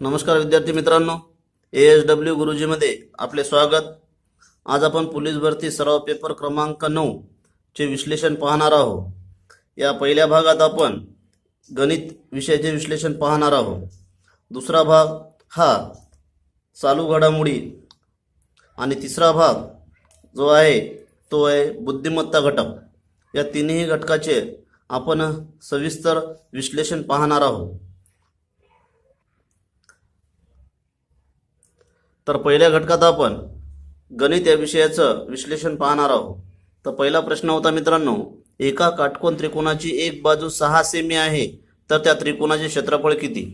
नमस्कार विद्यार्थी मित्रांनो, ASW गुरुजीमध्ये आपले स्वागत। आज आपण पोलीस भरती सराव पेपर क्रमांक 9 चे विश्लेषण पाहणार आहोत। या पहिल्या भागात आपण गणित विषयाचे विश्लेषण पाहणार आहोत। दुसरा भाग हा चालू घडामोडी आणि तिसरा भाग जो आहे तो आहे बुद्धिमत्ता घटक। या तिन्ही घटकाचे आपण सविस्तर विश्लेषण पाहणार आहोत। तर पहिल्या घटकात आपण गणित या विषयाचं विश्लेषण पाहणार आहोत। तर पहिला प्रश्न होता मित्रांनो, एका काटकोन त्रिकोणाची एक बाजू 6 सेमी आहे, तर त्या त्रिकोणाचे क्षेत्रफळ किती?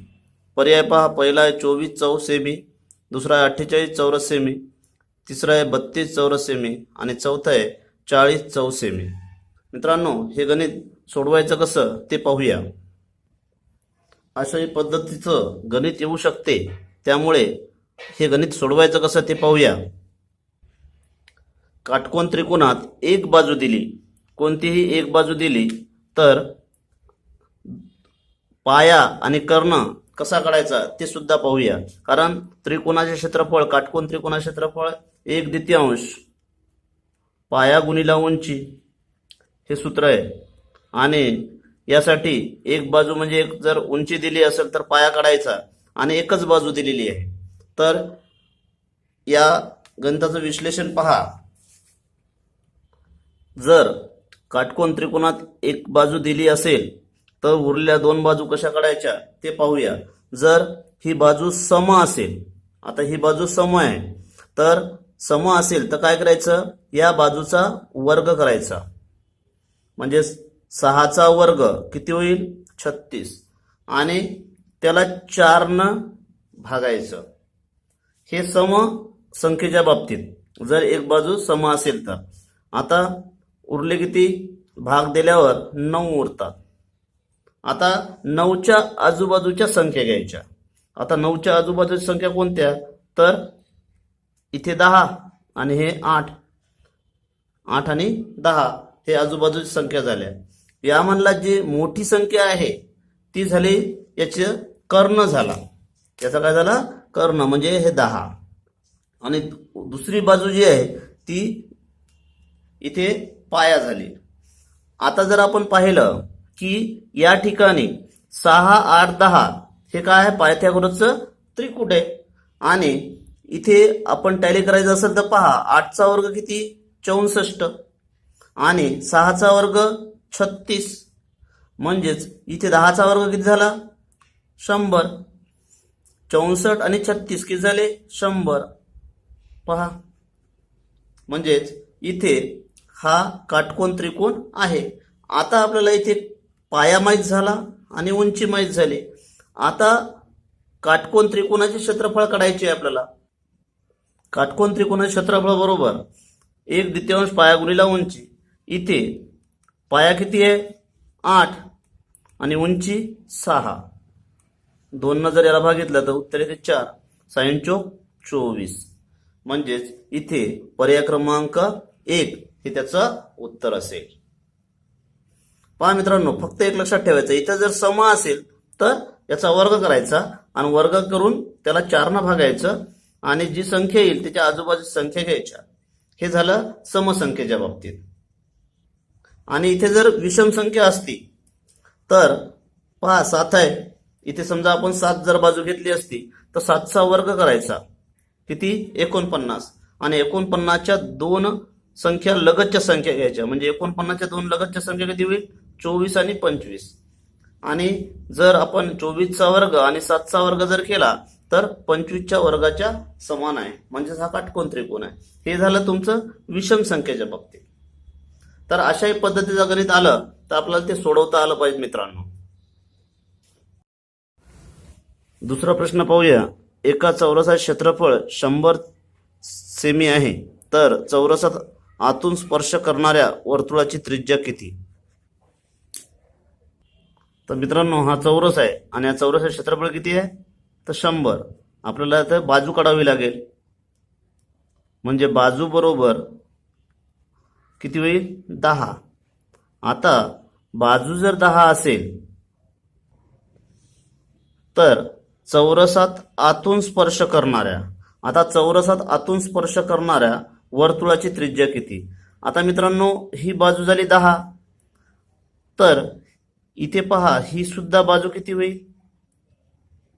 पर्याय पहा, पहिला आहे 24 चौरस सेमी, दुसरा आहे 48 चौरस सेमी, तिसरा आहे 32 चौरस सेमी आणि चौथा आहे 40 चौरस सेमी। मित्रांनो, हे गणित सोडवायचं कसं ते पाहूया। अशाही पद्धतीचं गणित येऊ शकते, त्यामुळे हे गणित सोडवायचं कसं ते पाहूया। काटकोन त्रिकोणात एक बाजू दिली, कोणतीही एक बाजू दिली, तर पाया आणि कर्ण कसा काढायचा ते सुद्धा पाहूया। कारण त्रिकोणाचे क्षेत्रफळ, काटकोन त्रिकोणाचे क्षेत्रफळ 1/2 पाया गुणिला उंची हे सूत्र आहे। आणि यासाठी एक बाजू म्हणजे जर उंची दिली असेल तर पाया काढायचा आणि एकच बाजू दिलेली आहे। तर या गणिताचं विश्लेषण पहा। जर काटकोन त्रिकोणात एक बाजू दिली असेल तर उरलेल्या दोन बाजू कशा काढायच्या ते पाहूया। जर ही बाजू सम असेल, आता ही बाजू सम आहे, तर सम असेल तर काय करायचं, या बाजूचा वर्ग करायचा, म्हणजे 6चा वर्ग किती होईल 36 आणि त्याला 4 ने भागायचं। हे सम संख्येच्या बाबतीत जर एक बाजू सम असेल तर। आता उरले किती, भाग दिल्यावर 9 उरतात। आता 9च्या आजूबाजूच्या संख्या घ्यायच्या। आता 9च्या आजूबाजूच्या संख्या कोणत्या, तर इथे 10 आणि हे 8, 8 आणि 10 हे आजूबाजूची संख्या झाल्या। यामधला जी मोठी संख्या आहे ती झाली याचे कर्ण झाला, याचा काय झाला कर्ण, म्हणजे हे 10 आणि दुसरी बाजू जी आहे ती इथे पाया झाली। आता जर आपण पाहिलं की या ठिकाणी 6, 8, 10 हे काय आहे, पायथागोरसचं त्रिकूट आहे। आणि इथे आपण टॅली करायचं असेल तर पहा, 8चा वर्ग किती 64 आणि 6चा वर्ग 36, म्हणजेच इथे 10चा वर्ग किती झाला 100, 64 आणि 36 किती झाले 100 पहा। म्हणजेच इथे हा काटकोन त्रिकोण आहे। आता आपल्याला इथे पाया माहित झाला आणि उंची माहित झाली। आता काटकोन त्रिकोणाचे क्षेत्रफळ काढायचे आपल्याला। काटकोन त्रिकोणाचे क्षेत्रफळ बरोबर 1/2 पाया गुणिला उंची। इथे पाया किती आहे 8 आणि उंची 6, 2 ने जर याला भागितलं तर उत्तर येते 4, 6 चौक 24, म्हणजेच इथे पर्याय क्रमांक 1 हे त्याचं उत्तर असेल। पहा मित्रांनो, फक्त एक लक्षात ठेवायचं, इथं जर सम असेल तर याचा वर्ग करायचा आणि वर्ग करून त्याला 4 ने भागायचं आणि जी संख्या येईल त्याच्या आजूबाजूची संख्या घ्यायच्या। हे झालं समसंख्येच्या बाबतीत। आणि इथे जर विषम संख्या असती तर पहा 7 आहे, इथे समजा आपण 7 जर बाजू घेतली असती तर 7चा वर्ग करायचा किती 49 आणि 49च्या 2 संख्या लगतच्या संख्या घ्यायच्या, म्हणजे 49च्या 2 लगतच्या संख्या किती होईल 24 आणि 25। आणि जर आपण 24चा वर्ग आणि 7चा वर्ग जर केला तर 25च्या वर्गाच्या समान आहे, म्हणजे हा काटकोन त्रिकोण आहे। हे झालं तुमचं विषम संख्येच्या बाबतीत। तर अशाही पद्धतीचं गणित आलं तर आपल्याला ते सोडवता आलं पाहिजे मित्रांनो। दुसरा प्रश्न पाहूया। एका चौरसाचे क्षेत्रफळ 100 सेमी आहे, तर चौरसात आतून स्पर्श करणाऱ्या वर्तुळाची त्रिज्या किती? तर मित्रांनो, हा चौरस आहे आणि या चौरसाचे क्षेत्रफळ किती आहे तर 100। आपल्याला आता बाजू काढावी लागेल, म्हणजे बाजू बरोबर किती होईल 10। आता बाजू जर 10 असेल तर चौरसात आतून स्पर्श करणाऱ्या, आता चौरसात आतून स्पर्श करणाऱ्या वर्तुळाची त्रिज्या किती? आता मित्रांनो ही बाजू झाली 10, तर इथे पहा ही सुद्धा बाजू किती होईल?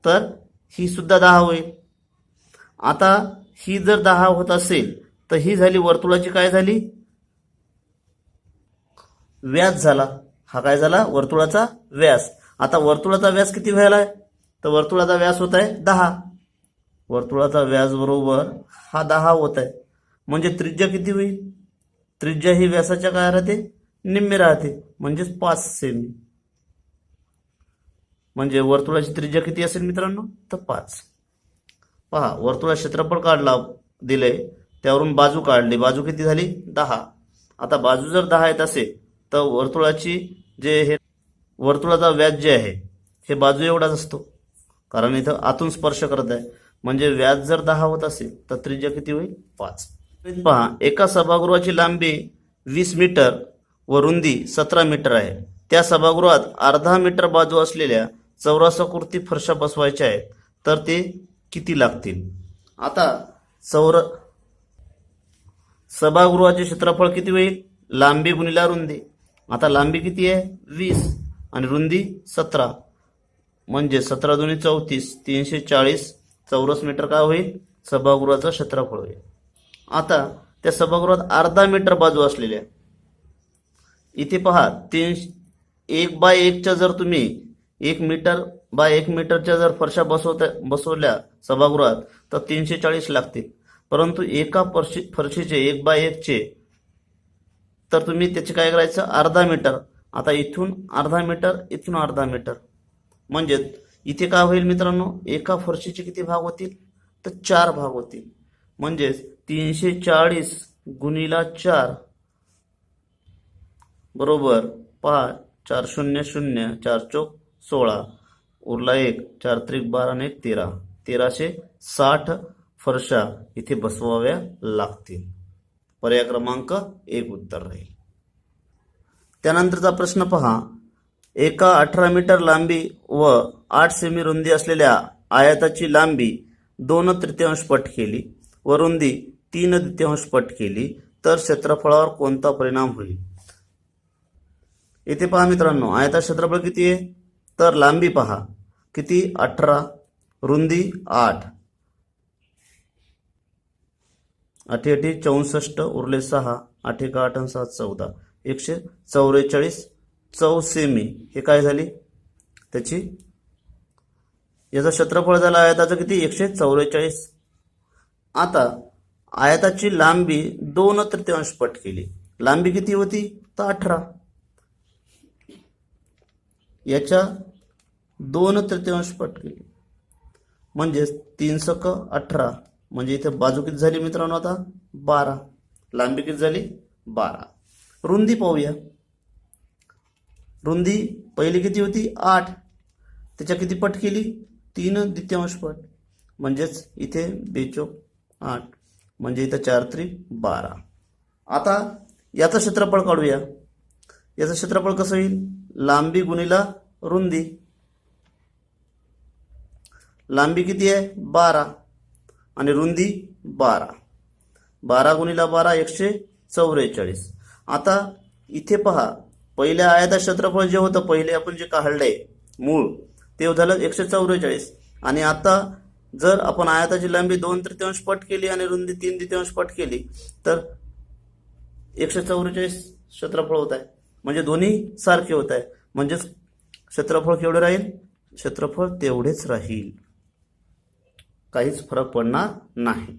तर ही सुद्धा 10 होईल. आता ही जर 10 होत असेल तर ही झाली वर्तुळाची काय झाली? व्यास झाला. हा काय झाला? वर्तुळाचा व्यास. आता वर्तुळाचा व्यास किती व्हायला आहे? तर वर्तुळाचा व्यास होत आहे 10. वर्तुळाचा व्यास बरोबर हा 10 होत आहे. म्हणजे त्रिज्या किती होईल? त्रिज्या ही व्यासाच्या काय राहते? निम्मे राहते, म्हणजेच 5 सेमी. म्हणजे वर्तुळाची त्रिज्या किती असेल मित्रांनो? तर 5. पहा वर्तुळा क्षेत्रफळ काढला दिले, त्यावरून बाजू काढली, बाजू किती झाली? 10. आता बाजू जर 10 येत असेल तर वर्तुळाची जे हे वर्तुळाचा व्यास जे आहे हे बाजू एवढाच असतो, कारण इथं आतून स्पर्श करत आहे. म्हणजे व्यास जर 10 होत असेल तर त्रिज्या किती होईल? 5. पहा एका सभागृहाची लांबी 20 मीटर व रुंदी 17 मीटर आहे. त्या सभागृहात अर्धा मीटर बाजू असलेल्या चौरसाकृती फरशा बसवायच्या आहेत, तर ते किती लागतील? आता सभागृहाचे क्षेत्रफळ किती होईल? लांबी गुणिले रुंदी. आता लांबी किती आहे? 20 आणि रुंदी 17, म्हणजे 17 दुनी 34, 340 चौरस मीटर काय होईल? सभागृहाचं क्षेत्रफळ होईल. आता त्या सभागृहात अर्धा मीटर बाजू असलेल्या, इथे पहा 1/1च्या जर तुम्ही 1 मीटर बाय 1 मीटरच्या जर फरशा बसवल्या सभागृहात तर 340 लागतील. परंतु एका फरशीचे 1/1चे तर तुम्ही त्याचे काय करायचं? अर्धा मीटर. आता इथून अर्धा मीटर, इथून अर्धा मीटर, म्हणजे इथे काय होईल मित्रांनो? एका फरशीचे किती भाग होतील? तर 4 भाग होतील. म्हणजे 340 गुणिला 4 बरोबर 5, 4 0 0, 4 चौक 16, उरला 1, 4 त्रिक 12 आणि 1 13, 1360 फरशा इथे बसवाव्या लागतील. पर्याय क्रमांक 1 उत्तर राहील. त्यानंतरचा प्रश्न पहा, एका 18 मीटर लांबी व 8 सेमी रुंदी असलेल्या आयताची लांबी 2/3 पट केली व रुंदी 3/3 पट केली, तर क्षेत्रफळावर कोणता परिणाम होईल? इथे पहा मित्रांनो आयता क्षेत्रफळ किती आहे? तर लांबी पहा किती? 18, रुंदी 8, 8 8 64, उरले 6, 8 1 8 आणि 7 14, 144 चौसेमी. हे काय झाली? त्याची याचं क्षेत्रफळ झालं आयताचं किती? 144. आता आयताची लांबी 2/3 पट केली. लांबी किती होती? तर 18. याच्या 2/3 पट केली, म्हणजे 3 × 18, म्हणजे इथे बाजू किती झाली मित्रांनो? आता 12. लांबी किती झाली? 12. रुंदी पाहूया. रुंदी पहिली किती होती? 8. त्याच्या किती पट केली? 3/2 पट, म्हणजेच इथे 2 चौक 8, म्हणजे इथं 4 त्रिक 12. आता याचं क्षेत्रफळ काढूया. याचं क्षेत्रफळ कसं येईल? लांबी गुणिला रुंदी. लांबी किती आहे? 12 आणि रुंदी 12. 12 गुणिला 12 144. आता इथे पहा पहिल्या आयता क्षेत्रफळ जे होतं पहिले आपण जे काढलंय मूळ ते झालं 144. आणि आता जर आपण आयताची लांबी 2/3 पट केली आणि रुंदी 3/2 पट केली तर 144 क्षेत्रफळ होत आहे. म्हणजे दोन्ही सारखे होत आहे. म्हणजेच क्षेत्रफळ केवढे राहील? क्षेत्रफळ तेवढेच राहील, काहीच फरक पडणार नाही.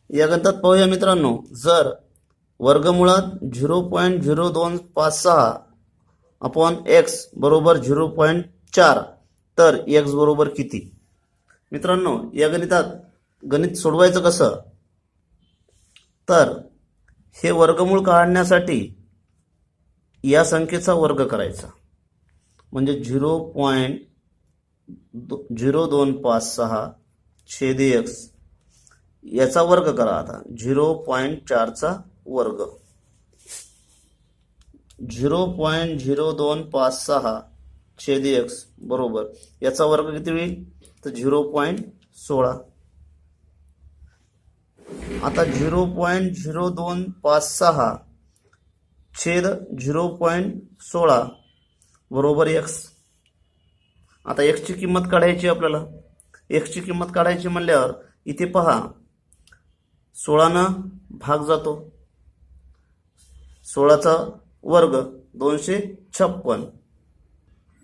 या गणितात पाहूया मित्रांनो, जर वर्गमुळात 0.0256 अपॉन x बरोबर 0.4 तर x बरोबर किती? मित्रांनो या गणितात गणित सोडवायचं कसं? तर हे वर्गमूळ काढण्यासाठी या संख्येचा वर्ग करायचा, म्हणजे 0.0256 छेद x याचा वर्ग करा. आता 0.4चा वर्ग, 0.0256 छेद एक्स बरोबर याचा वर्ग किती होईल तर 0.16. आता 0.0256 छेद 0.16 बरोबर एक्स. आता एक्स ची किंमत काढायची आपल्याला. एक्स ची किंमत काढायची म्हणल्यावर इथे पहा 16 भाग जातो, 16चा वर्ग 256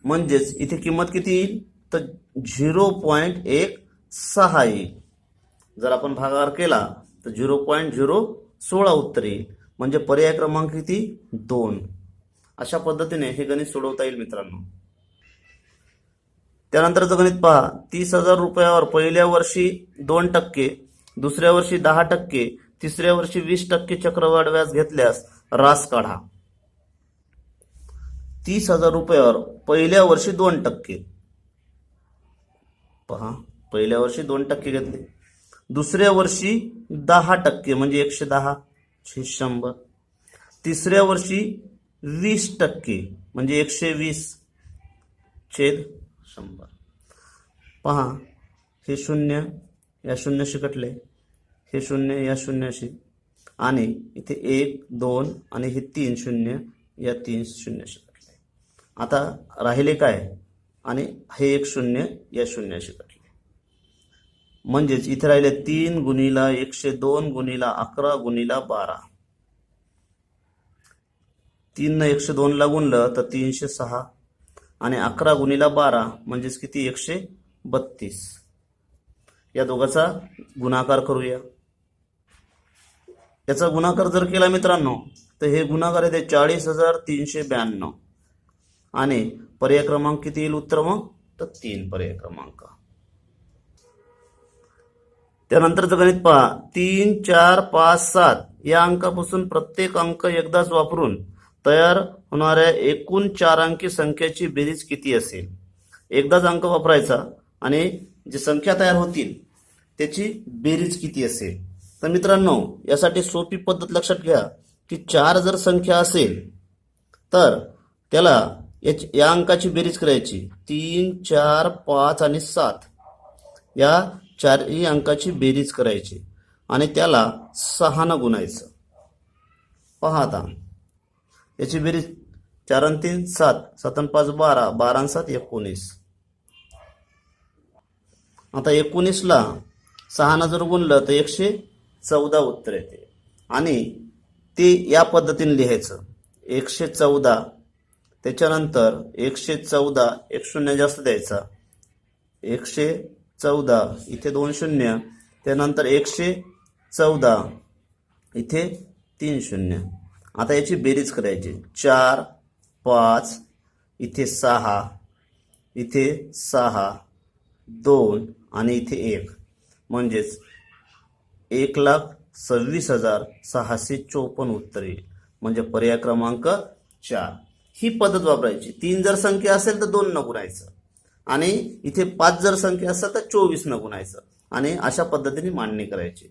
म्हणजेच इथे किंमत किती येईल तर 0.16 येईल. जर आपण भागाकार केला तर 0.016 उत्तर येईल. म्हणजे पर्याय क्रमांक किती 2. अशा पद्धतीने हे गणित सोडवता येईल मित्रांनो. त्यानंतरचं गणित पहा. 30,000 रुपयावर पहिल्या वर्षी 2%, दुसऱ्या वर्षी 10%, तिसऱ्या वर्षी 20% चक्रवाढ व्याज घेतल्यास रास काढा. 30,000 रुपयावर पहिल्या वर्षी 2%, पहा पहिल्या वर्षी 2% घेतले, दुसऱ्या वर्षी 10% म्हणजे 110 छेद 100, तिसऱ्या वर्षी 20% म्हणजे 120 छेद 100. पहा हे शून्य या शून्याशी कटले, हे शून्य या शून्याशी, आणि इथे 1 2 आणि हे 3 शून्य या 3 शून्याशी कटले. आता राहिले काय आणि हे 1 शून्य या शून्याशी कटले. म्हणजेच इथे राहिले 3 गुणिला 102 गुणिला 11 गुणिला 12. 3 ने 102 ला गुणलं तर 306 आणि 11 गुणिला 12 म्हणजेच किती 132. या दोघांचा गुणाकार करूया. याचा गुणाकार जर केला मित्रांनो तर हे गुणाकार येते 40,392 आणि पर्याय क्रमांक किती येईल उत्तर मग तर 3 पर्याय क्रमांक. त्यानंतरचं गणित पहा. 3 4 5 7 या अंकापासून प्रत्येक अंक एकदाच वापरून तयार होणाऱ्या एकूण 4 अंकी संख्येची बेरीज किती असेल. एकदाच अंक वापरायचा आणि जी संख्या तयार होतील त्याची बेरीज किती असेल. तर मित्रांनो यासाठी सोपी पद्धत लक्षात घ्या की 4 जर संख्या असेल तर त्याला या अंकाची बेरीज करायची. 3 4 5 आणि 7 या 4ही अंकाची बेरीज करायची आणि त्याला 6 ने गुणायचं. पहा आता याची बेरीज 4 आणि 3 7, 7 आणि 5 12, 12 आणि 7 19. आता 19 ला 6 ने जर गुणलं तर 114 उत्तर येते आणि ते या पद्धतीने लिहायचं. 114 त्याच्यानंतर 114 एक शून्य जास्त द्यायचा, 114 इथे 2 शून्य, त्यानंतर 114 इथे 3 शून्य. आता याची बेरीज करायची. 4 5 इथे 6, इथे 6 2 आणि इथे 1 म्हणजेच 1,26,654 उत्तर येईल. म्हणजे पर्याय क्रमांक 4. ही पद्धत वापरायची. 3 जर संख्या असेल तर 2 न गुणायचं आणि इथे 5 जर संख्या असेल तर 24 न गुणायचं आणि अशा पद्धतीने मांडणी करायची.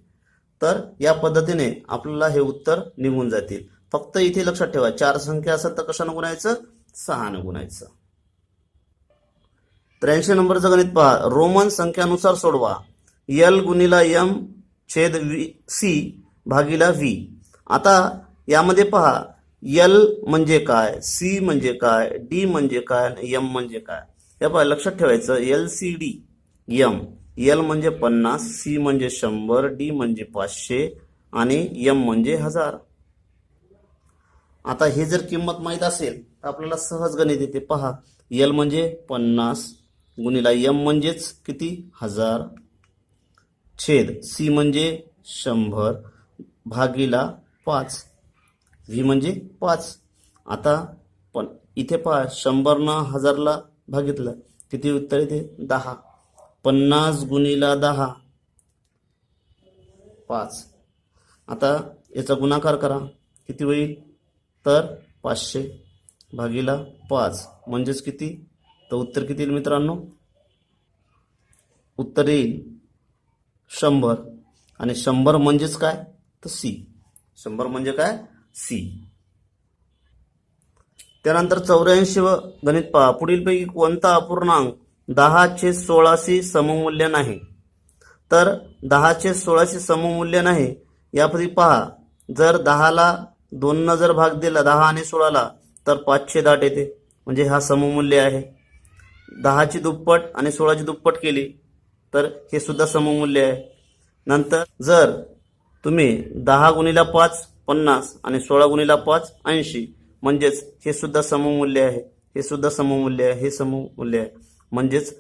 तर या पद्धतीने आपल्याला हे उत्तर निघून जातील. फक्त इथे लक्षात ठेवा 4 संख्या असेल तर कशाने गुणायचं 6 ने गुणायचं. 83 नंबरचं गणित पहा. रोमन संख्यानुसार सोडवा. L गुणिला M छेद C भागिला V. आता यामध्ये पहा L म्हणजे काय, C म्हणजे काय, D म्हणजे काय, M म्हणजे काय. हे पहा लक्षात ठेवायचं. LCD M. L म्हणजे 50, C म्हणजे 100, D म्हणजे 500 आणि M म्हणजे 1000. आता हे जर किंमत माहित असेल तर आपल्याला सहज गणित येते. पहा L म्हणजे 50 गुणिला M म्हणजेच किती 1000 छेद C म्हणजे 100 भागिला 5, V म्हणजे 5. आता पण इथे पहा 100 न 1000 ला भागितलं किती उत्तर येते 10. 50 गुणिला 10 5. आता याचा गुणाकार करा किती होईल तर 500 भागिला 5 म्हणजेच किती तर उत्तर किती येईल मित्रांनो उत्तर येईल 100 आणि 100 म्हणजेच काय तर C. 100 म्हणजे काय C. त्यानंतर 84 गणित पहा. पुढीलपैकी कोणता अपूर्णांक 10/16 सममूल्य नाही? तर 10/16 सममूल्य नाही यापैकी पहा. जर 10ला 2 जर भाग दिला 10 आणि 16ला तर 5/8 येते, म्हणजे हा सममूल्य आहे. 10ची दुप्पट आणि 16ची दुप्पट केली तर हे सुद्धा सममूल्य आहे. नंतर जर तुम्ही 10 गुणिले 5 50 आणि 16 गुणिले 5 80, म्हणजेच हे सुद्धा सममूल्य आहे, हे सुद्धा सममूल्य आहे, हे सममूल्य आहे. म्हणजेच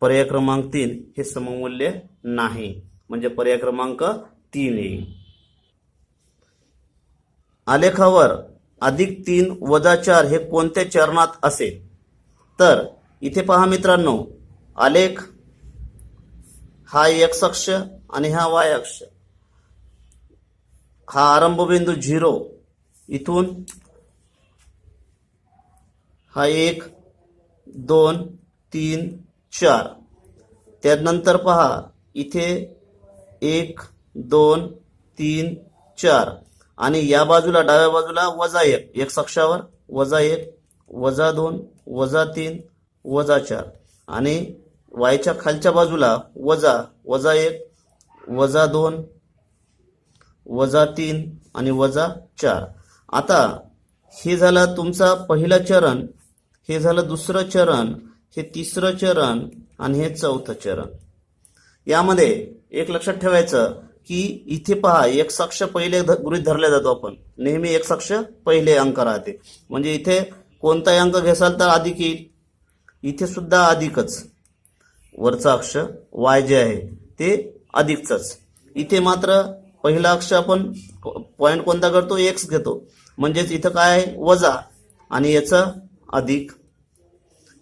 पर्याय क्रमांक 3 हे सममूल्य नाही, म्हणजे पर्याय क्रमांक 3 येईल. आलेखावर +3 - 4 हे कोणत्या चरणात असेल? तर इथे पहा मित्रांनो, आलेख हा एक्स अक्ष आणि हा वाय अक्ष. हा आरंभ बिंदू 0 इथून हा 1 2 3 4. त्यानंतर पहा इथे 1 2 3 4 आणि या बाजूला डाव्या बाजूला -1 एक्स अक्षावर -1 -2 -3 -4 आणि वायच्या खालच्या बाजूला -1 -2 -3 आणि -4. आता हे झालं तुमचा पहिला चरण, हे झालं दुसरं चरण, हे तिसरं चरण आणि हे चौथं चरण. यामध्ये एक लक्षात ठेवायचं की इथे पहा एक्स अक्ष पहिले गृहीत धरला जातो. आपण नेहमी एक्स अक्ष पहिले अंक राहते, म्हणजे इथे कोणताही अंक घेसाल तर अधिक येईल. इथे सुद्धा अधिकच, वरचा अक्ष वाय जे आहे ते अधिकच. इथे मात्र पहिला अक्ष आपण पॉइंट कोणता करतो? एक्स घेतो, म्हणजेच इथं काय आहे? वजा आणि याचा अधिक.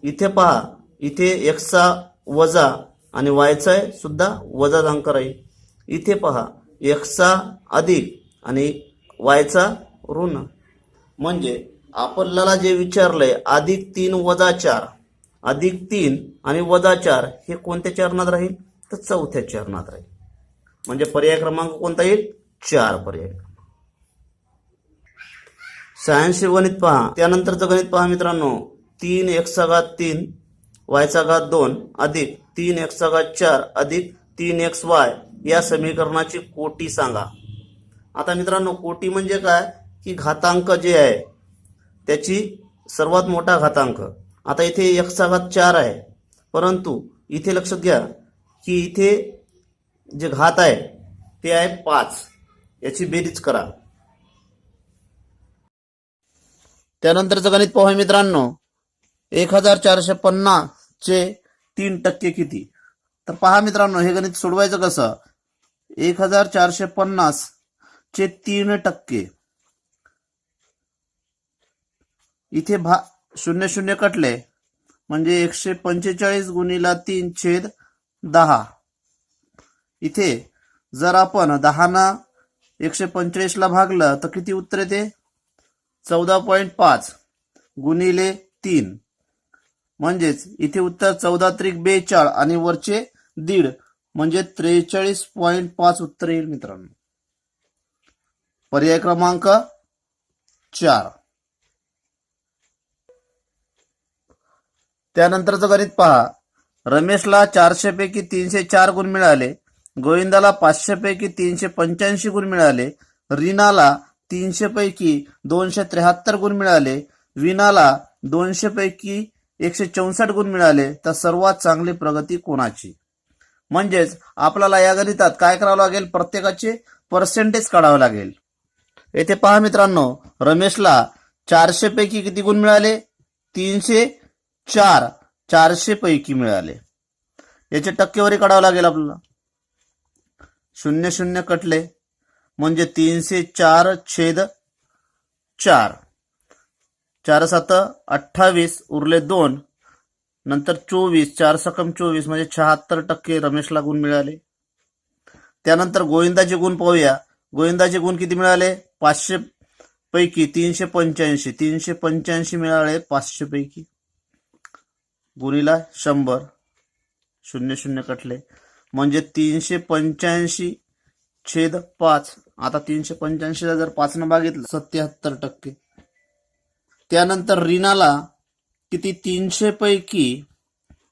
इथे पहा इथे एक्सचा वजा आणि वायचा सुद्धा वजा अंक राहील. इथे पहा एक्सचा अधिक आणि वायचा ऋण. म्हणजे आपल्याला जे विचारलंय +3 - 4, +3 आणि -4 हे कोणत्या चरणात राहील? तर चौथ्या चरणात राहील. म्हणजे पर्याय क्रमांक कोणता येईल? 4 पर्याय. 86 गणित पहा. त्यानंतरचं गणित पहा मित्रांनो. 3x3 y2 अधिक 3x4 अधिक 3xy या समीकरणाची कोटी सांगा. आता मित्रांनो, कोटी म्हणजे काय की घातांक जे आहे त्याची सर्वात मोठा घातांक. आता इथे x4 आहे, परंतु इथे लक्षात घ्या की इथे जे घात आहे ते आहे 5. याची बेरीज करा. त्यानंतरचं गणित पाहूया मित्रांनो. 1450 चे 3% किती? तर पहा मित्रांनो, हे गणित सोडवायचं कसं? 1450 चे 3%. इथे 0 कटले म्हणजे 145 गुणिले 3/10. इथे जर आपण 10 145 ला भागलं तर किती उत्तर येते? 14.5 गुणिले 3. म्हणजेच इथे उत्तर 14×42 आणि वरचे 1.5 म्हणजे 43.5 उत्तर येईल मित्रांनो. पर्याय क्रमांक 4. त्यानंतरचं गणित पहा. रमेशला 400 पैकी 304 गुण मिळाले, गोविंदाला 500 पैकी 385 गुण मिळाले, रीनाला 300 पैकी 273 गुण मिळाले, वीणाला 200 पैकी 164 गुण मिळाले, तर सर्वात चांगली प्रगती कोणाची? म्हणजेच आपल्याला या गणितात काय करावं लागेल? प्रत्येकाचे पर्सेंटेज काढावं लागेल. येथे पहा मित्रांनो, रमेशला 400 पैकी किती गुण मिळाले? 304 400 पैकी मिळाले. याचे टक्केवारी काढावं लागेल आपल्याला. 0 कटले म्हणजे 304/4. 4×7 28 उरले 2, नंतर 24 4×7 24 म्हणजे 76% रमेशला गुण मिळाले. त्यानंतर गोविंदाचे गुण पाहूया. गोविंदाचे गुण किती मिळाले? 500 पैकी 385. 385 मिळाले 500 पैकी. गुणिला 100. 0 कटले म्हणजे 385/5. आता 385 ला जर 5 ने भागितलं 77%. त्यानंतर रीनाला किती 300 पैकी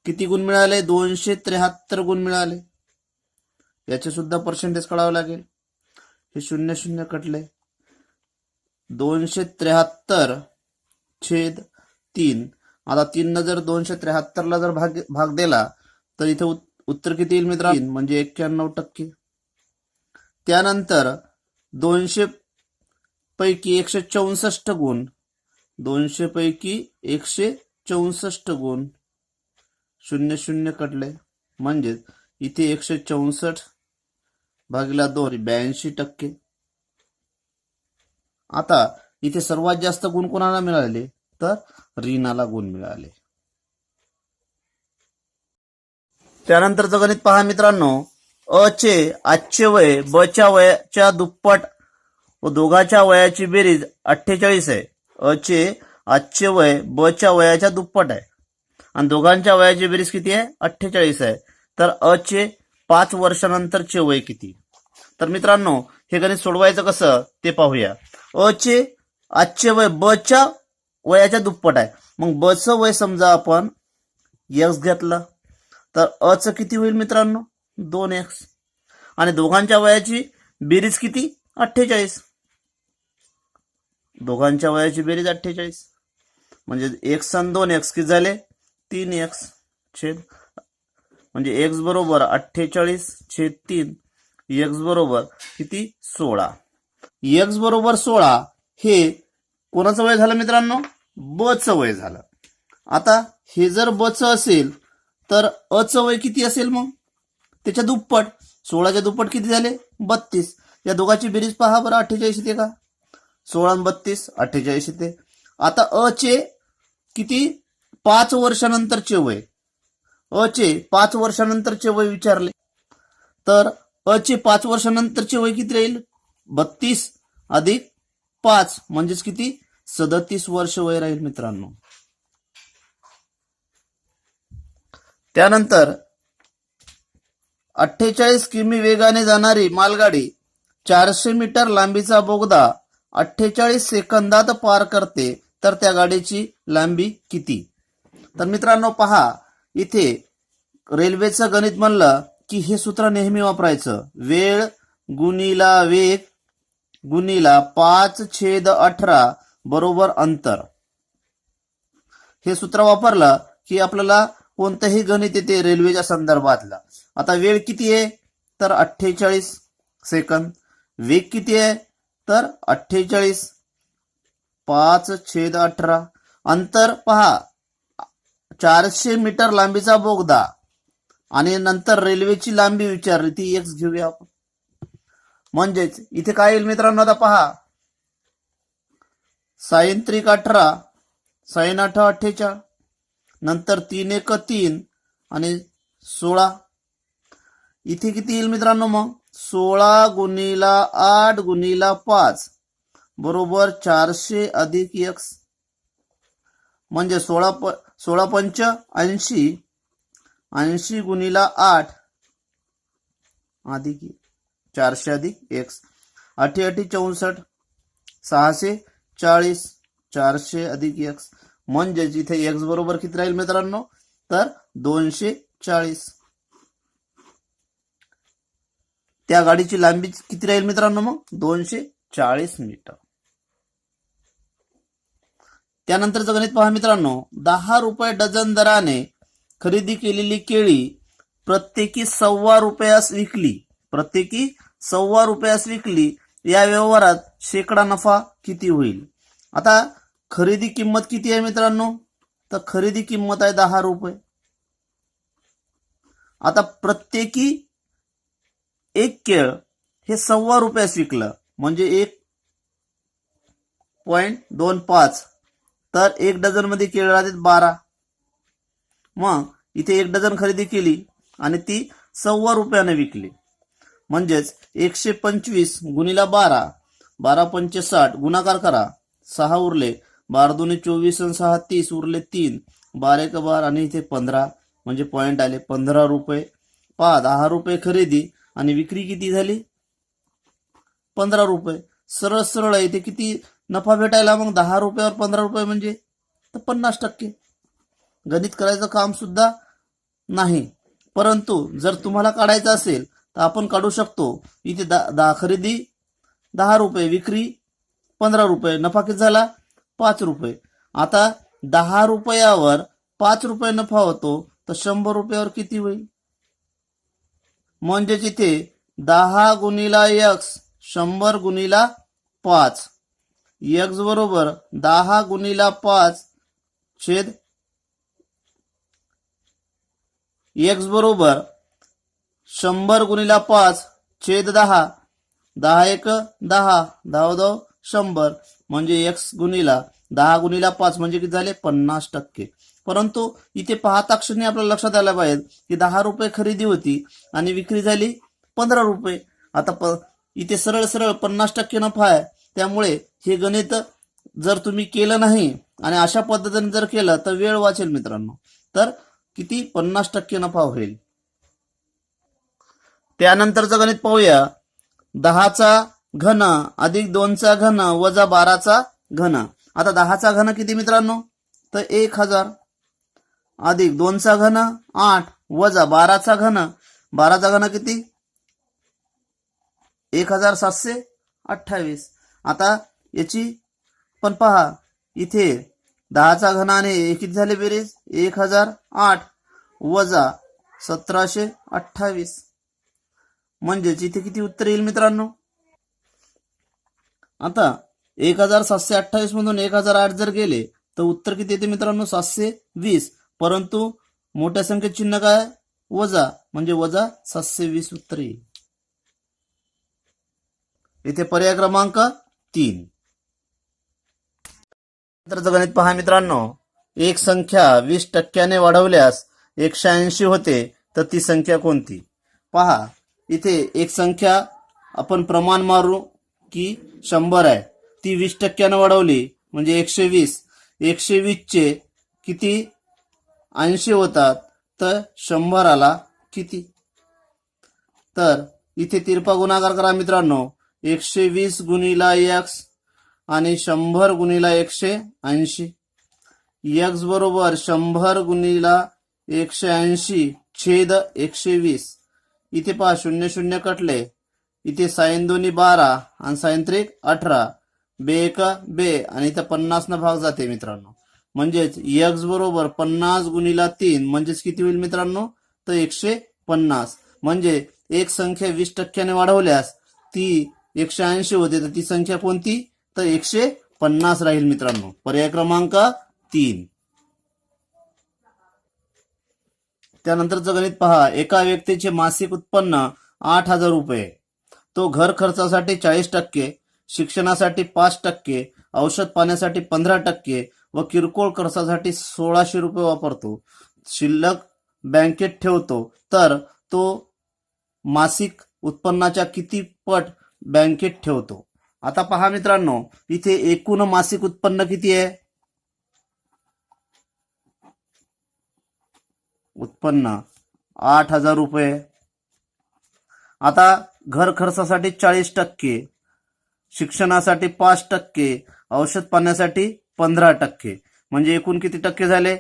किती गुण मिळाले? 273 गुण मिळाले. याचे सुद्धा पर्सेंटेज काढावं लागेल. हे 0 0 कटले. 273/3. आता 3 न जर 273 जर भाग दिला तर इथे उत्तर किती येईल मित्रांनो? म्हणजे 91%. त्यानंतर 200 पैकी 164 गुण, 200 पैकी 164 गुण, 0 0 कटले. म्हणजे इथे 164 भागिले 2 82%. आता इथे सर्वात जास्त गुण कोणाला मिळाले? तर रीनाला गुण मिळाले. त्यानंतरचं गणित पहा मित्रांनो. अ चे आजचे वय ब च्या वयाच्या दुप्पट व दोघांच्या वयाची बेरीज 48 आहे. अ चे आजचे वय ब च्या वयाच्या दुप्पट आहे आणि दोघांच्या वयाची बेरीज किती आहे? 48 आहे. तर अ चे 5 वर्षानंतरचे वय किती? तर मित्रांनो हे गणित सोडवायचं कसं ते पाहूया. अ चे आजचे वय ब च्या वयाच्या दुप्पट आहे. मग ब चं वय समजा आपण x घेतलं तर अ चं किती होईल मित्रांनो? 2x. आणि दोघांच्या वयाची बेरीज किती? 48. दोघांच्या वयाची बेरीज 48 म्हणजे x आणि 2x किती झाले? 3x छेद म्हणजे x बरोबर 48/3. x बरोबर किती? 16. x बरोबर 16 हे कोणाचं वय झालं मित्रांनो? ब चं वय झालं. आता हे जर ब चं असेल तर अ चं वय किती असेल? मग त्याच्या दुप्पट. 16च्या दुप्पट किती झाले? 32. या दोघांची बेरीज पहा बरं. 48 येते का? 16 आणि 32 48 येते. आता अ चे किती? 5 वर्षानंतरचे वय. अ चे 5 वर्षानंतरचे वय विचारले तर अ चे 5 वर्षानंतरचे वय किती राहील? 32 अधिक 5 म्हणजेच किती? 37 वर्ष वय राहील मित्रांनो. त्यानंतर 48 किमी वेगाने जाणारी मालगाडी 400 मीटर लांबीचा बोगदा 48 सेकंदात पार करते तर त्या गाडीची लांबी किती? तर मित्रांनो पहा इथे रेल्वेचं गणित म्हणलं की हे सूत्र नेहमी वापरायचं. वेळ गुणिला वेग गुणिला 5/18 बरोबर अंतर. हे सूत्र वापरलं की आपल्याला कोणतंही गणित येते रेल्वेच्या संदर्भातला. आता वेळ किती आहे? तर 48 सेकंद. वेग किती आहे? तर 48. 5/18. अंतर पहा 400 मीटर लांबीचा बोगदा आणि नंतर रेल्वेची लांबी विचारली ती x घेऊया आपण. म्हणजेच इथे काय येईल मित्रांनो? आता पहा sin 3 sin 48 नंतर 3 1 3 आणि 16. इथे किती येईल मित्रांनो? मग 16 गुणिला 8 गुणिला 5 बरोबर 400 अधिक x म्हणजे 16 पंच 80 80 गुणिला 8 अधिक 400 अधिक x 8 8 64 640 400 अधिक x म्हणजेच इथे x बरोबर किती राहील मित्रांनो? तर 240. त्या गाडीची लांबी किती राहील मित्रांनो? मग 240 मीटर. त्यानंतरचं गणित पहा मित्रांनो. 10 रुपये डझन दराने खरेदी केलेली केळी प्रत्येकी ₹1.25 विकली. या व्यवहारात शेकडा नफा किती होईल? आता खरेदी किंमत किती आहे मित्रांनो? तर खरेदी किंमत आहे 10 रुपये. आता प्रत्येकी एक केळ हे ₹1.25 विकलं म्हणजे 1.25 तर 1 डझन मध्ये केळ राहतात 12. मग इथे 1 डझन खरेदी केली आणि ती ₹1.25 विकली म्हणजेच 125 गुणिला 12 12 पंचे 60 गुणाकार करा 6 उरले 12 दुने 24 आणि 6 30 उरले 3 12 1 12 आणि इथे 15 म्हणजे पॉइंट आले 15 रुपये. पहा 10 रुपये खरेदी आणि विक्री किती झाली? 15 रुपये. सरळ सरळ इथे किती नफा भेटायला मग 10 रुपयावर 15 रुपये म्हणजे तर 50%. गणित करायचं काम सुद्धा नाही. परंतु जर तुम्हाला काढायचं असेल तर आपण काढू शकतो. इथे खरेदी 10 रुपये, विक्री 15 रुपये, नफा किती झाला 5 रुपये. आता 10 रुपयावर 5 रुपये नफा होतो तर 100 रुपयावर किती होईल? म्हणजेच इथे 10 गुणिला x 100 गुणिला 5, x बरोबर 10 गुणिला 5 छेद x बरोबर 100 गुणिला 5 छेद 10, 10 एक 10, 10 2 100, म्हणजे x गुणिला 10 गुणिला 5 म्हणजे किती झाले 50%. परंतु इथे पाहता क्षणी आपल्याला लक्षात आलं पाहिजे की 10 रुपये खरेदी होती आणि विक्री झाली 15 रुपये. आता इथे सरळ सरळ 50% नफा आहे. त्यामुळे हे गणित जर तुम्ही केलं नाही आणि अशा पद्धतीने जर केलं तर वेळ वाचेल मित्रांनो. तर किती 50% नफा होईल. त्यानंतरचं गणित पाहूया. 10चा घन अधिक 2चा घन वजा 12चा घन. आता 10चा घन किती मित्रांनो तर 1000 अधिक 2चा घन 8 वजा 12चा घन. 12चा घन किती 1728. आता याची पण पहा इथे 10चा घन आणि किती झाले बेरीज 1008 वजा 1728, म्हणजेच इथे किती उत्तर येईल मित्रांनो. आता 1728 मधून 1008 जर गेले तर उत्तर किती येते मित्रांनो 720. परंतु मोठ्या संख्येत चिन्ह काय वजा, म्हणजे वजा 720 उत्तर येईल. इथे पर्याय क्रमांक 3. नंतरचं गणित पहा मित्रांनो. एक संख्या 20% वाढवल्यास 180 होते तर ती संख्या कोणती? पहा इथे एक संख्या आपण प्रमाण मारू की 100 आहे, ती 20% वाढवली म्हणजे 120. 120 चे किती 80 होतात तर 100 किती? तर इथे तिरपा गुणाकार करा मित्रांनो. 120 गुणिला x आणि 100 गुणिला 180. x बरोबर 100 गुणिला 180 छेद 120. इथे पहा 0 0 कटले. इथे साइन 2 12 आणि साइन 3 18, बे 1 बे आणि इथे 50 न भाग जाते मित्रांनो. म्हणजेच x बरोबर 50 गुणिला 3 म्हणजेच किती होईल मित्रांनो तर 150. म्हणजे एक संख्या 20% वाढवल्यास ती 180 होते तर ती संख्या कोणती तर 150 राहील मित्रांनो. पर्याय क्रमांक 3. त्यानंतरचं गणित पहा. एका व्यक्तीचे मासिक उत्पन्न 8000 रुपये. तो घर खर्चासाठी 40%, शिक्षणासाठी 5%, औषध पाण्यासाठी 15% व किरकोळ खर्चासाठी 1600 रुपये वापरतो. शिल्लक बँकेत ठेवतो तर तो मासिक उत्पन्नाच्या किती पट बँकेत ठेवतो? आता पहा मित्रांनो, इथे एकूण मासिक उत्पन्न किती आहे? उत्पन्न 8000 रुपये. आता घर खर्चासाठी 40%, शिक्षणासाठी 5%, औषध पाण्यासाठी 15%, म्हणजे एकूण किती टक्के झाले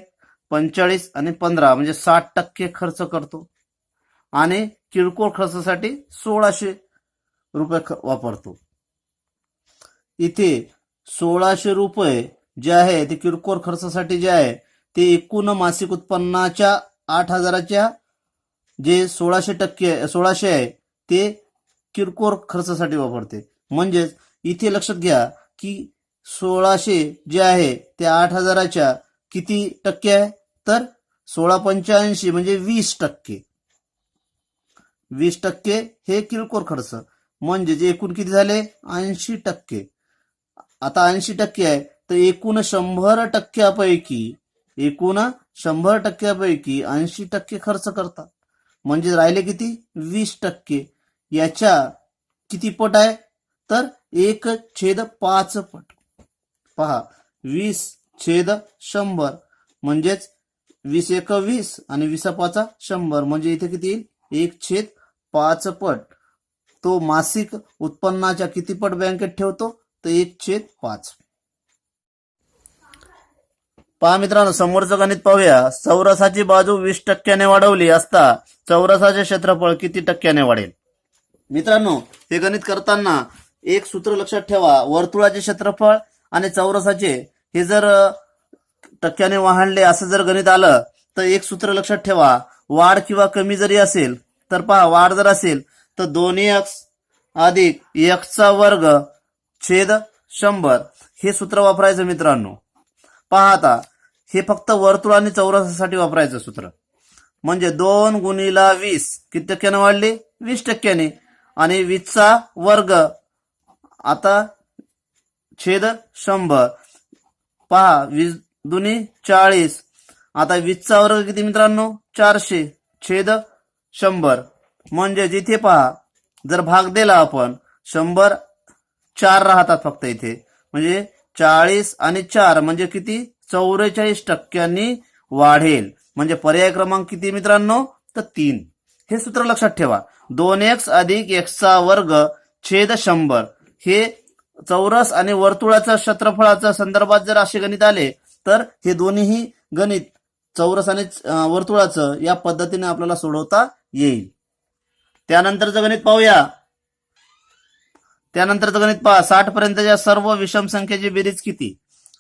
45 आणि 15 म्हणजे 60% खर्च करतो. आणि किरकोळ खर्चासाठी 1600 रुपये वापरतो. इथे 1600 रुपये जे आहे ते किरकोळ खर्चासाठी जे आहे ते एकूण मासिक उत्पन्नाच्या 8000च्या जे 1600 आहे ते किरकोळ खर्चासाठी वापरते. म्हणजेच इथे लक्षात घ्या की 1600 जे आहे ते 8000च्या किती टक्के आहे तर 1685 म्हणजे 20%. 20% हे किरकोळ खर्च, म्हणजे जे एकूण किती झाले 80%. आता 80% आहे तर एकूण 100%पैकी 80% खर्च करतात. म्हणजे राहिले किती 20%. याच्या किती पट आहे तर 1/5 पट. पहा 20/100 म्हणजेच 20 1 20 आणि 20 100 म्हणजे इथे किती येईल 1/5 पट. तो मासिक उत्पन्नाच्या किती पट बँकेत ठेवतो तर 1/5. पहा मित्रांनो, समोरचं गणित पाहूया. चौरसाची बाजू 20% वाढवली असता चौरसाचे क्षेत्रफळ किती टक्क्याने वाढेल? मित्रांनो, हे गणित करताना एक सूत्र लक्षात ठेवा. वर्तुळाचे क्षेत्रफळ आणि चौरसाचे हे जर टक्क्याने वाढले असं जर गणित आलं तर एक सूत्र लक्षात ठेवा. वाढ किंवा कमी जरी असेल तर पहा, वाढ जर असेल तर 2x अधिक x वर्ग छेद 100 हे सूत्र वापरायचं मित्रांनो. पहा आता, हे फक्त वर्तुळ आणि चौरसासाठी वापरायचं सूत्र. म्हणजे 2 गुणिला 20 किती टक्क्याने वाढले? 20%. आणि 20चा वर्ग आता छेद 100. पहा, 20 दुनी 40. आता 20चा वर्ग किती मित्रांनो? 400 छेद 100. म्हणजे जिथे पहा, जर भाग दिला आपण 100 4 राहतात फक्त इथे. म्हणजे 40 आणि 4 म्हणजे किती? 44% वाढेल. म्हणजे पर्याय क्रमांक किती मित्रांनो? तर 3. हे सूत्र लक्षात ठेवा. 2x अधिक x वर्ग छेद 100 हे चौरस आणि वर्तुळाच्या क्षेत्रफळाच्या संदर्भात जर असे गणित आले तर हे दोन्हीही गणित चौरस आणि वर्तुळाचं या पद्धतीने आपल्याला सोडवता येईल. त्यानंतरचं गणित पाहूया. त्यानंतरचं गणित पहा. 60 पर्यंतच्या सर्व विषम संख्येची बेरीज किती?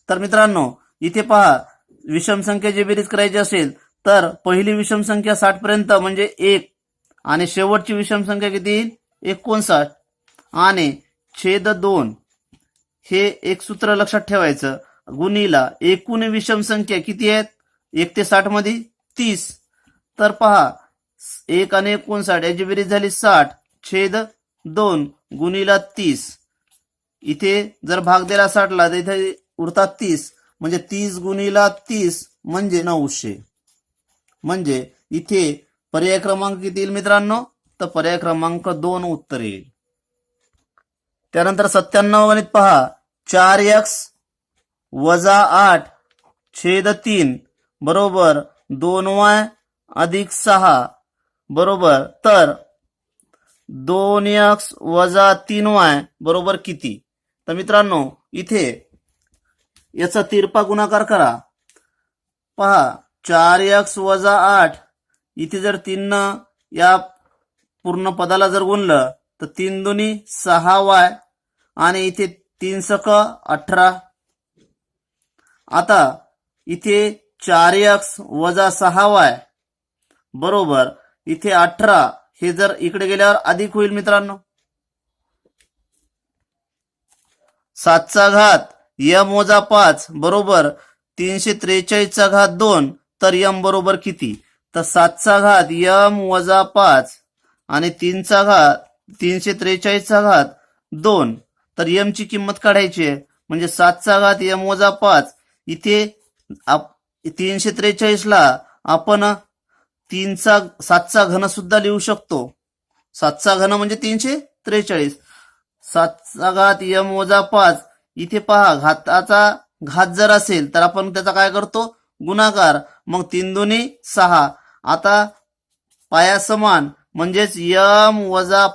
तर मित्रांनो, इथे पहा, विषम संख्येची बेरीज करायची असेल तर पहिली विषम संख्या 60 पर्यंत म्हणजे 1 आणि शेवटची विषम संख्या किती येईल? 59 आणि छेद 2 हे एक सूत्र लक्षात ठेवायचं. गुणिला एकूण विषम संख्या किती आहेत? 1 ते 60 मध्ये 30. तर पहा, 1 आणि 59 याची बेरीज झाली 60 छेद 2 गुणिला 30. इथे जर भाग दिला 60 ला तर इथे उरतात 30. म्हणजे 30 गुणिला 30 म्हणजे 900. म्हणजे इथे पर्याय क्रमांक किती येईल मित्रांनो? तर पर्याय क्रमांक 2 उत्तर येईल. त्यानंतर 97 गणित पहा. 4x वजा 8 छेद 3 बरोबर 2y अधिक 6 बरोबर तर 2x वजा 3y बरोबर किती? तर मित्रांनो, इथे याचा तिरपा गुणाकार करा. पहा, 4x वजा 8 इथे जर 3 या पूर्ण पदाला जर गुणलं तर 3 दुनी 6y आणि इथे 3 सक 18. आता इथे 4x वजा 6y बरोबर इथे 18 हे जर इकडे गेल्यावर अधिक होईल मित्रांनो. 7चा घात m वजा 5 बरोबर 343चा घात 2 तर m बरोबर किती? तर 7चा घात m वजा 5 आणि 3चा घात 343चा घात 2 तर m ची किंमत काढायची आहे. म्हणजे 7चा घात m वजा 5 इथे 343 ला आपण 7चा घन सुद्धा लिहू शकतो. 7चा घन म्हणजे 343. 7चा घात m वजा 5 इथे पहा, घाताचा घात जर असेल तर आपण त्याचा काय करतो? गुणाकार. मग 3 दुनी 6. आता पाया समान म्हणजेच m वजा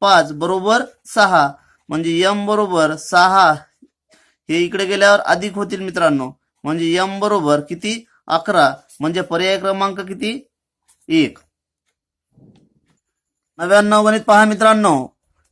5 बरोबर 6 म्हणजे m बरोबर 6 हे इकडे गेल्यावर अधिक होतील मित्रांनो. म्हणजे m बरोबर किती? 11. म्हणजे पर्याय क्रमांक किती? 1. 99 गणित पहा मित्रांनो.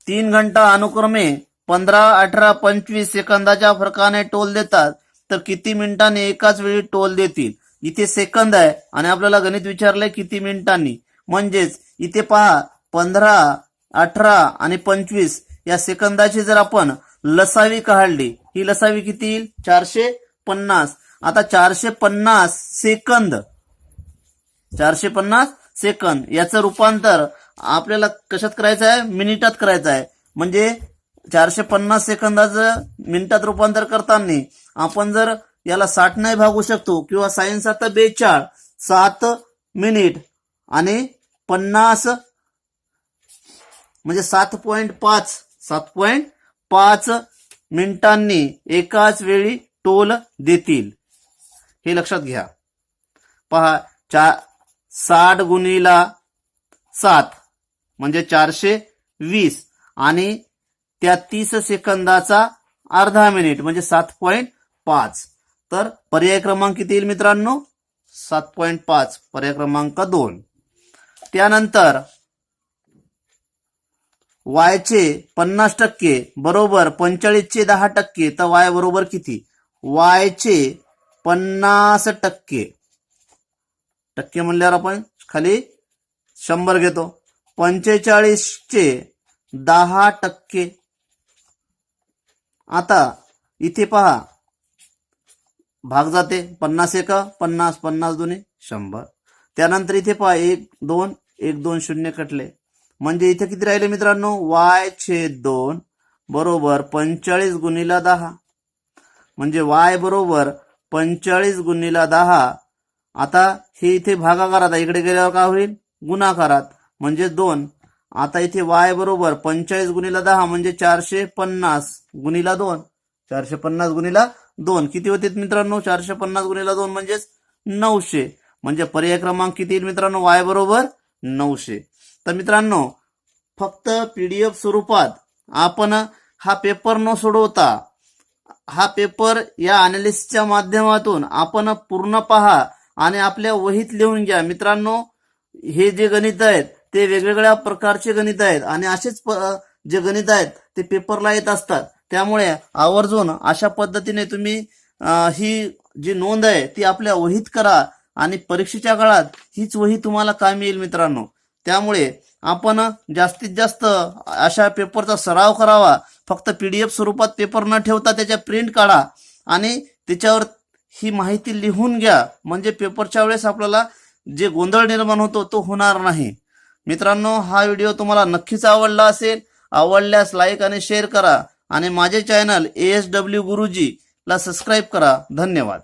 3 घंटा अनुक्रमे 15, 18, 25 सेकंदाच्या फरकाने टोल देतात तर किती मिनिटांनी एकाच वेळी टोल देतील? इथे सेकंद आहे आणि आपल्याला गणित विचारलंय किती मिनिटांनी. म्हणजेच इथे पहा, 15, 18 आणि 25 या सेकंदाची जर आपण लसावी काढली, ही लसावी किती येईल? 450. आता 450 सेकंद याचं रूपांतर आपल्याला कशात करायचं आहे? मिनिटात करायचं आहे. म्हणजे 450 सेकंदाचं मिनिटात रूपांतर करताना आपण जर याला 60 ने भागू शकतो किंवा साइन 7 42 7 मिनिट आणि 50 म्हणजे 7.5 मिनिटांनी एकाच वेळी टोल देतील. हे लक्षात घ्या. पहा, 60 गुणिला 7 म्हणजे 420 आणि त्या 30 सेकंदाचा अर्धा मिनिट म्हणजे 7.5. तर पर्याय क्रमांक किती येईल मित्रांनो? 7.5. पर्याय क्रमांक 2. त्यानंतर वायचे 50% बरोबर 45चे 10%. तर वाय बरोबर किती? वायचे 50% टक्के म्हणल्यावर आपण खाली 100 घेतो. 45चे 10%. आता इथे पहा भाग जाते. 50 एक 50, 50 दुने 100. त्यानंतर इथे पहा 1 2 1 2 शून्य कटले. म्हणजे इथे किती राहिले मित्रांनो? y/2 बरोबर 45 गुणिला 10. म्हणजे y बरोबर 45 गुणिला 10. आता हे इथे भागाकारात आहे, इकडे गेल्यावर काय होईल? गुणाकारात म्हणजे 2. आता इथे y बरोबर 45 गुणिला 10 म्हणजे 450 गुणिला 2. 450 गुणिला 2 किती होते मित्रांनो? 450 गुणिला 2 म्हणजेच 900. म्हणजे पर्याय क्रमांक किती येईल मित्रांनो? y बरोबर 900. तर मित्रांनो फक्त पीडीएफ स्वरूपात आपण हा पेपर न सोडवता हा पेपर या अनालिसिसच्या माध्यमातून आपण पूर्ण पहा आणि आपल्या वहीत लिहून घ्या. मित्रांनो हे जे गणित आहेत ते वेगवेगळ्या प्रकारचे गणित आहेत आणि असेच जे गणित आहेत ते पेपरला येत असतात. त्यामुळे आवर्जून अशा पद्धतीने तुम्ही ही जी नोंद आहे ती आपल्या वहीत करा आणि परीक्षेच्या काळात हीच वही तुम्हाला कामी येईल मित्रांनो. त्यामुळे आपण जास्तीत जास्त अशा पेपरचा सराव करावा. फक्त पीडीएफ स्वरूपात पेपर न ठेवता त्याच्या प्रिंट काढा आणि त्याच्यावर ही माहिती लिहून घ्या. म्हणजे पेपरच्या वेळेस आपल्याला जे गोंधळ निर्माण होतो तो होणार नाही. मित्रांनो हा व्हिडिओ तुम्हाला नक्कीच आवडला असेल. आवडल्यास लाईक आणि शेअर करा आणि माझे चॅनल ASW गुरुजी ला सबस्क्राईब करा. धन्यवाद.